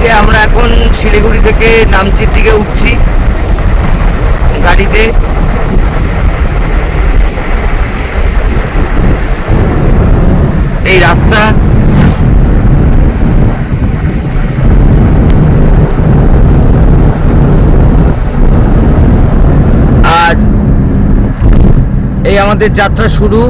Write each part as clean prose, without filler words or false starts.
যে আমরা এখন শিলিগুড়ি থেকে নামচির দিকে উঠছি গাড়িতে। এই রাস্তা আর এই আমাদের যাত্রা শুরু।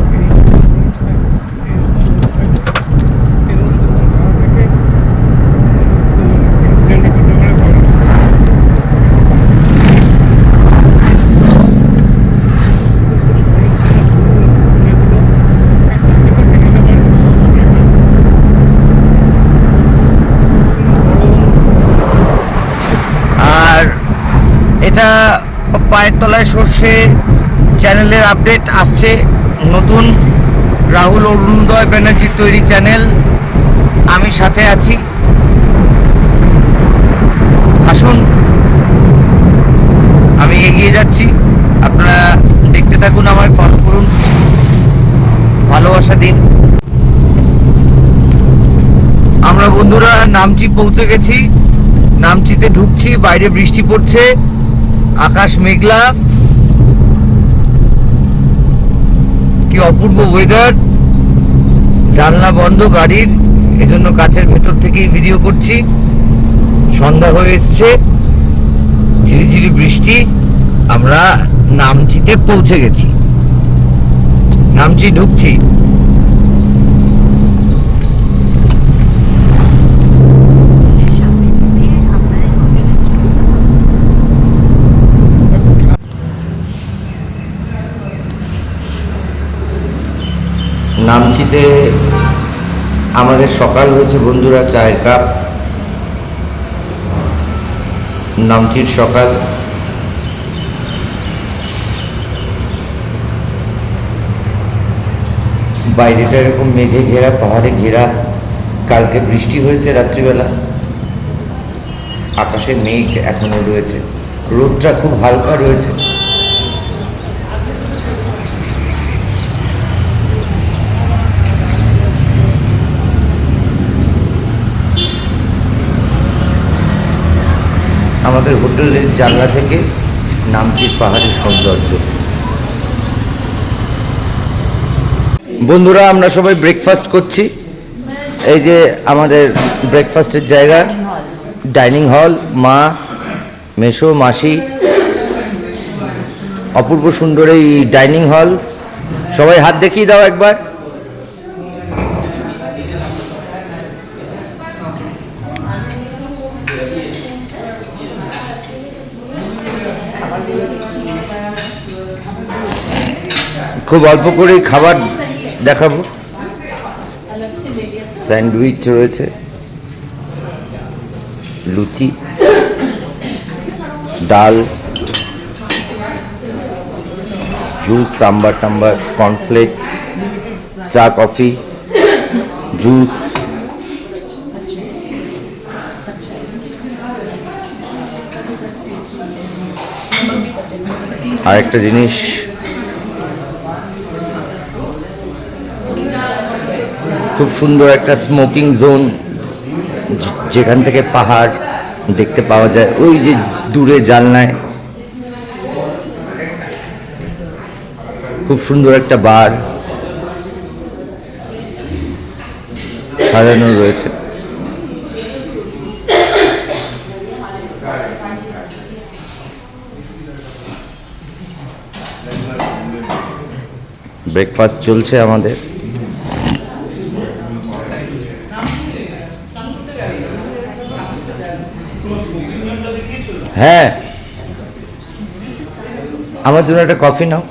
এটা পায়ের তলায় সর্ষে চ্যানেলের আপডেট আসছে, নতুন রাহুল অরুণোদয় ব্যানার্জির তৈরি চ্যানেল, আমি সাথে আছি। আসুন, আমি এগিয়ে যাচ্ছি, আপনারা দেখতে থাকুন, আমায় ফলো করুন, ভালোবাসা দিন। আমরা বন্ধুরা নামচি পৌঁছে গেছি, নামচিতে ঢুকছি। বাইরে বৃষ্টি পড়ছে, আকাশ মেঘলা, কি অপূর্ব ওয়েদার। জানলা বন্ধ গাড়ির, এজন্য কাছের ভেতর থেকেই ভিডিও করছি। সন্ধ্যা হয়ে এসছে, ঝিরিঝিরি বৃষ্টি। আমরা নামচিতে পৌঁছে গেছি, নামচি ঢুকছি। নামচিতে আমাদের সকাল হয়েছে বন্ধুরা, চায়ের কাপ। নামচির সকাল। বাইরেটা এরকম মেঘে ঘেরা, পাহাড়ে ঘেরা। কালকে বৃষ্টি হয়েছে রাত্রিবেলা, আকাশে মেঘ এখনো রয়েছে, রোদটা খুব হালকা রয়েছে। আমাদের হোটেলের জানলা থেকে নামচির পাহাড়ের সৌন্দর্য। বন্ধুরা আমরা সবাই ব্রেকফাস্ট করছি। এই যে আমাদের ব্রেকফাস্টের জায়গা, ডাইনিং হল। মা, মেসো, মাসি, অপূর্ব সুন্দর এই ডাইনিং হল। সবাই হাত দেখিয়ে দাও একবার। খুব অল্প করেই খাবার দেখাবো। স্যান্ডউইচ রয়েছে, লুচি, ডাল, জুস, সাম্বার টাম্বার, কর্নফ্লেক্স, চা, কফি, জুস। আর একটা জিনিস, খুব সুন্দর একটা স্মোকিং জোন, যেখান থেকে পাহাড় দেখতে পাওয়া যায়। ওই যে দূরে জানলায় খুব সুন্দর একটা বার সাজানো রয়েছে। ব্রেকফাস্ট চলছে আমাদের। হ্যাঁ, আমার জন্য একটা কফি নাও,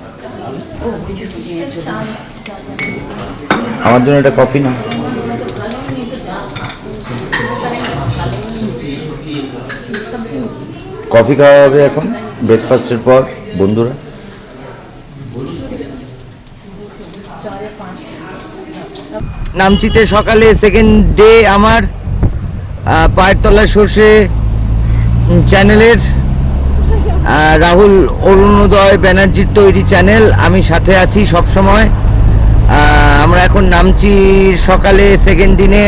আমার জন্য একটা কফি নাও। কফি খাওয়া হবে এখন ব্রেকফাস্টের পর বন্ধুরা। নামচিতে সকালে সেকেন্ড ডে আমার। পায়ের তলায় সর্ষে চ্যানেলের, রাহুল অরুণোদয় ব্যানার্জির তৈরি চ্যানেল, আমি সাথে আছি সব সময়। আমরা এখন নামছি সকালে সেকেন্ড দিনে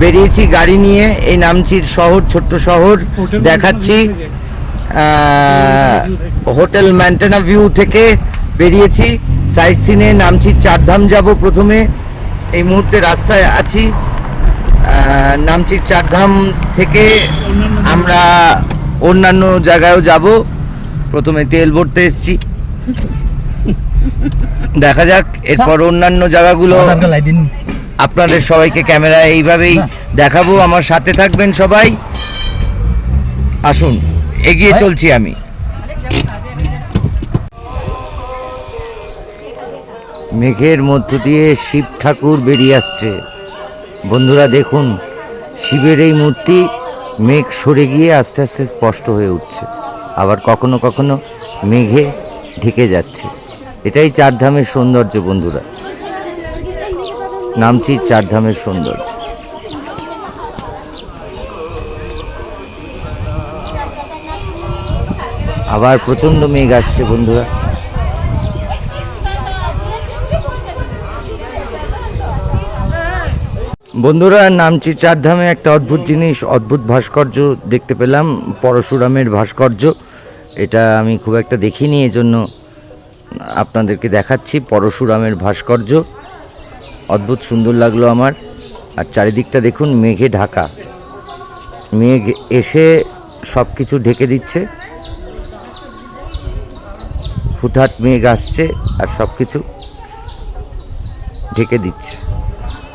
বেরিয়েছি গাড়ি নিয়ে, এই নামচির শহর, ছোট্ট শহর দেখাচ্ছি। হোটেল ম্যান্টেনা ভিউ থেকে বেরিয়েছি সাইট সিনে। নামচির চারধাম যাব প্রথমে, এই মুহূর্তে রাস্তায় আছি। নামচির চারধাম থেকে আমরা অন্যান্য জায়গায়ও যাব। প্রথমে তেল ভরতে এসছি, দেখা যাক এরপর অন্যান্য জায়গাগুলো আপনাদের সবাইকে ক্যামেরায় এইভাবেই দেখাবো। আমার সাথে থাকবেন সবাই, আসুন এগিয়ে চলছি আমি। মেঘের মধ্য দিয়ে শিব ঠাকুর বেরিয়ে আসছে বন্ধুরা, দেখুন শিবের এই মূর্তি মেঘ সরে গিয়ে আস্তে আস্তে স্পষ্ট হয়ে উঠছে, আবার কখনো কখনো মেঘে ঢেকে যাচ্ছে। এটাই চারধামের সৌন্দর্য বন্ধুরা, নামচির চারধামের সৌন্দর্য। আবার প্রচন্ড মেঘ আসছে বন্ধুরা। বন্ধুরা নামচির চারধামে একটা অদ্ভুত জিনিস, অদ্ভুত ভাস্কর্য দেখতে পেলাম, পরশুরামের ভাস্কর্য। এটা আমি খুব একটা দেখিনি, এজন্য আপনাদেরকে দেখাচ্ছি। পরশুরামের ভাস্কর্য অদ্ভুত সুন্দর লাগলো আমার। আর চারিদিকটা দেখুন মেঘে ঢাকা, মেঘ এসে সব কিছু ঢেকে দিচ্ছে। হুটহাট মেঘ আসছে আর সব কিছু ঢেকে দিচ্ছে।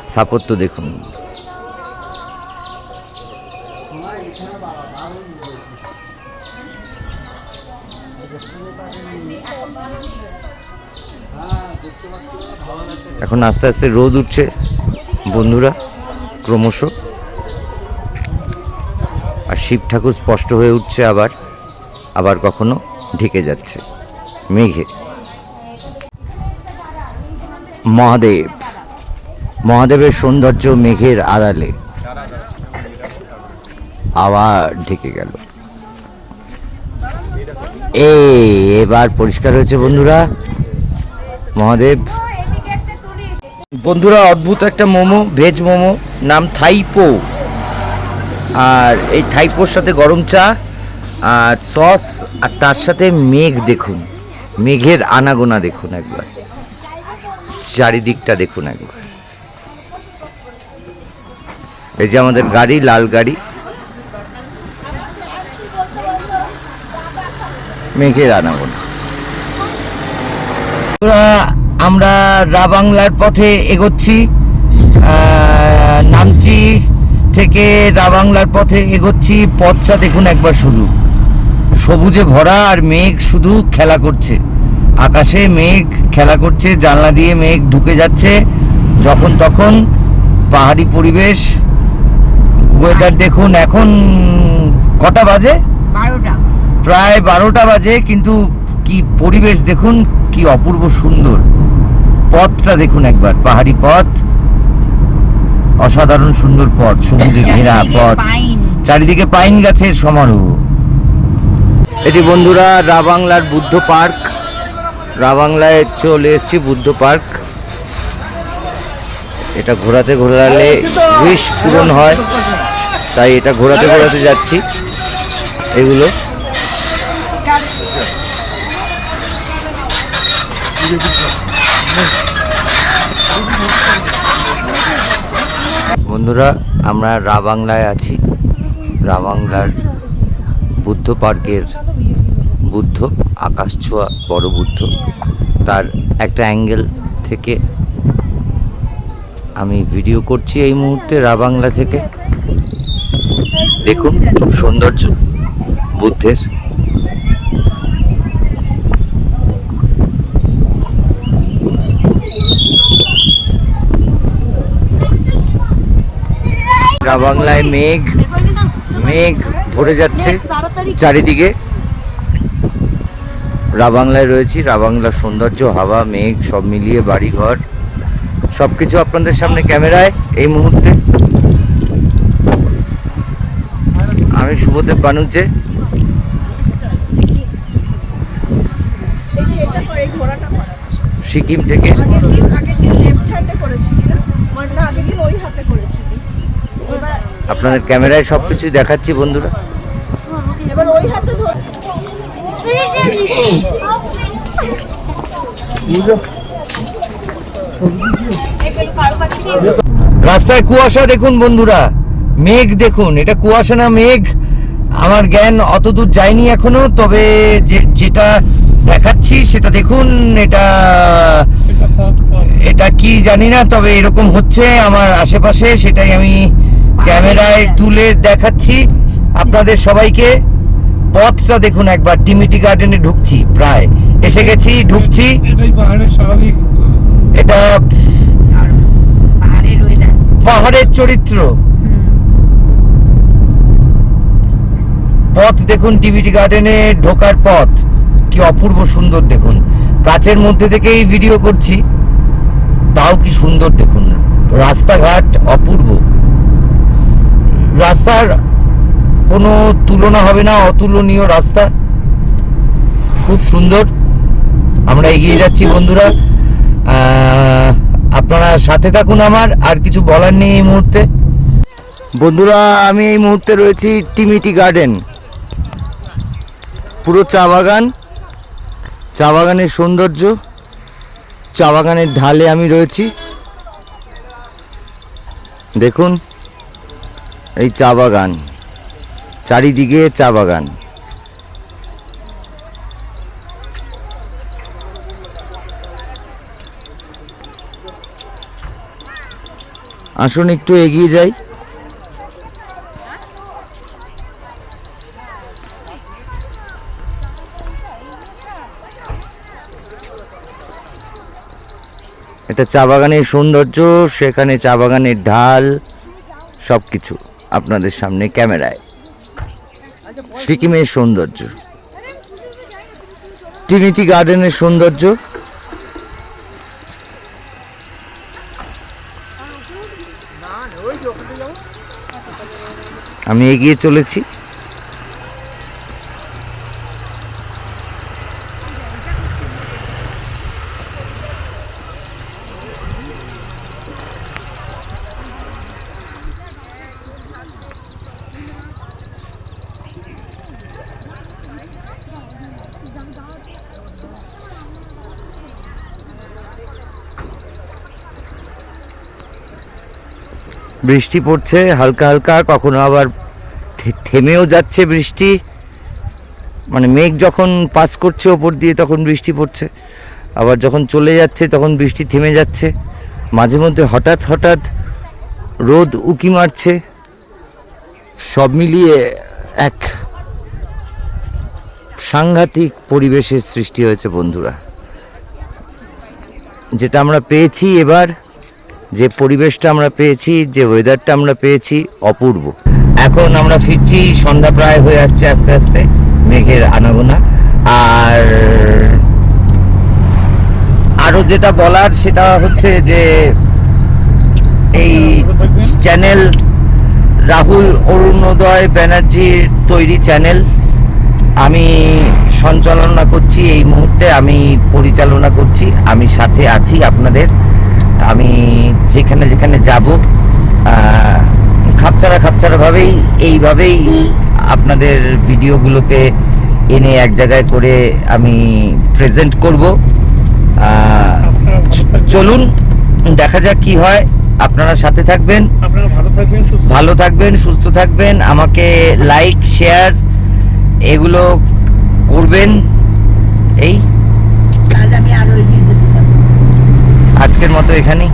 স্থাপত্য দেখুন। এখন আস্তে আস্তে রোদ উঠছে বন্ধুরা ক্রমশ, আর শিব ঠাকুর স্পষ্ট হয়ে উঠছে, আবার আবার কখনো ঢেকে যাচ্ছে মেঘে। মহাদেব, মহাদেবের সৌন্দর্য মেঘের আড়ালে আবার ঢেকে গেল। এবার পরিষ্কার হয়েছে বন্ধুরা মহাদেব। বন্ধুরা অদ্ভুত একটা মোমো, ভেজ মোমো, নাম থাইপো। আর এই থাইপোর সাথে গরম চা আর সস, আর তার সাথে মেঘ দেখুন, মেঘের আনাগোনা দেখুন একবার, চারিদিকটা দেখুন একবার। এই যে আমাদের গাড়ি, লাল গাড়ি, মেঘের আনাগোনা। আমরা রাবাংলার পথে এগোচ্ছি, নামচি থেকে রাবাংলার পথে এগোচ্ছি। পথটা দেখুন একবার, শুধু সবুজে ভরা, আর মেঘ শুধু খেলা করছে আকাশে, মেঘ খেলা করছে, জানলা দিয়ে মেঘ ঢুকে যাচ্ছে যখন তখন। পাহাড়ি পরিবেশ, ওয়েদার দেখুন। এখন কটা বাজে? 12টা, প্রায় 12টা বাজে, কিন্তু কি পরিবেশ দেখুন, কি অপূর্ব সুন্দর। পথটা দেখুন একবার, পাহাড়ি পথ, অসাধারণ সুন্দর পথ, সবুজে ঘেরা পথ, চারিদিকে পাইন গাছের সমারোহ। এটি বন্ধুরা রাবাংলার বুদ্ধ পার্ক। রাবাংলায় চলে এসেছি বুদ্ধ পার্ক। এটা ঘোরাতে ঘোরালে উইশ পূরণ হয়, তাই এটা ঘোরাতে ঘোরাতে যাচ্ছি। এগুলো বন্ধুরা আমরা রাবাংলায় আছি। রাবাংলার বুদ্ধ পার্কের বুদ্ধ, আকাশ ছোঁয়া বড় বুদ্ধ, তার একটা অ্যাঙ্গেল থেকে আমি ভিডিও করছি এই মুহূর্তে রাবাংলা থেকে। দেখুন সৌন্দর্য বুদ্ধের। রাবাংলায় মেঘ, মেঘ ভরে যাচ্ছে চারিদিকে। রাবাংলায় রয়েছি, রাবাংলার সৌন্দর্য, হাওয়া, মেঘ সব মিলিয়ে, বাড়িঘর সব কিছু আপনাদের সামনে ক্যামেরায় এই মুহূর্তে। আমি শুভদেব বানুজ্জে। সিকিম থেকে। আপনাদের ক্যামেরায় সব কিছুই দেখাচ্ছি বন্ধুরা। এবার ওই হাতে ধর। রাস্তায় কুয়াশা দেখুন বন্ধুরা, মেঘ দেখুন, এটা কুয়াশা না মেঘ আমার জ্ঞান অত দূর যায়নি এখনো, তবে যেটা দেখাচ্ছি সেটা দেখুন। এটা কি জানি না, তবে এরকম হচ্ছে আমার আশেপাশে, সেটাই আমি ক্যামেরায় তুলে দেখাচ্ছি আপনাদের সবাইকে। পথটা দেখুন একবার, টিমিটি গার্ডেনে ঢুকছি, প্রায় এসে গেছি, ঢুকছি। এটা পাহাড়ের চরিত্র। পথ দেখুন, টিভিটি গার্ডেনে ঢোকার পথ কি অপূর্ব সুন্দর দেখুন। কাছের মধ্যে থেকেই ভিডিও করছি, তাও কি সুন্দর দেখুন। রাস্তাঘাট অপূর্ব, রাস্তার কোনো তুলনা হবে না, অতুলনীয় রাস্তা, খুব সুন্দর। আমরা এগিয়ে যাচ্ছি বন্ধুরা, আপনারা সাথে থাকুন আমার, আর কিছু বলার নেই এই মুহূর্তে। বন্ধুরা আমি এই মুহূর্তে রয়েছি টিমিটি গার্ডেন, পুরো চা বাগান, চা বাগানের সৌন্দর্য, চা বাগানের ঢালে আমি রয়েছি। দেখুন এই চা বাগান, চারিদিকে চা বাগান। আসুন একটু এগিয়ে যাই। এটা চা বাগানের সৌন্দর্য, সেখানে চা বাগানের ঢাল, সব কিছু আপনাদের সামনে ক্যামেরায়। সিকিমের সৌন্দর্য, টিমিটি গার্ডেনের সৌন্দর্য। আমি এগিয়ে চলেছি। বৃষ্টি পড়ছে হালকা হালকা, কখনো আবার থেমেও যাচ্ছে বৃষ্টি, মানে মেঘ যখন পাস করছে ওপর দিয়ে তখন বৃষ্টি পড়ছে, আবার যখন চলে যাচ্ছে তখন বৃষ্টি থেমে যাচ্ছে, মাঝে মধ্যে হঠাৎ হঠাৎ রোদ উকি মারছে। সব মিলিয়ে এক সাংঘাতিক পরিবেশের সৃষ্টি হয়েছে বন্ধুরা। যেটা আমরা পেয়েছি এবার, যে পরিবেশটা আমরা পেয়েছি, যে ওয়েদারটা আমরা পেয়েছি, অপূর্ব। এখন আমরা ফিরছি, সন্ধ্যা প্রায় হয়ে আসছে আস্তে আস্তে, মেঘের আনাগোনা। আর আরো যেটা বলার সেটা হচ্ছে যে এই চ্যানেল রাহুল অরুণোদয় ব্যানার্জির তৈরি চ্যানেল, আমি সঞ্চালনা করছি এই মুহূর্তে, আমি পরিচালনা করছি, আমি সাথে আছি আপনাদের। আমি যেখানে যেখানে যাব খাপছাড়াভাবেই এইভাবেই আপনাদের ভিডিওগুলোকে এনে এক জায়গায় করে আমি প্রেজেন্ট করব। চলুন দেখা যাক কি হয়। আপনারা সাথে থাকবেন, ভালো থাকবেন, সুস্থ থাকবেন, আমাকে লাইক শেয়ার এগুলো করবেন। এই আজকের মতো এখানেই।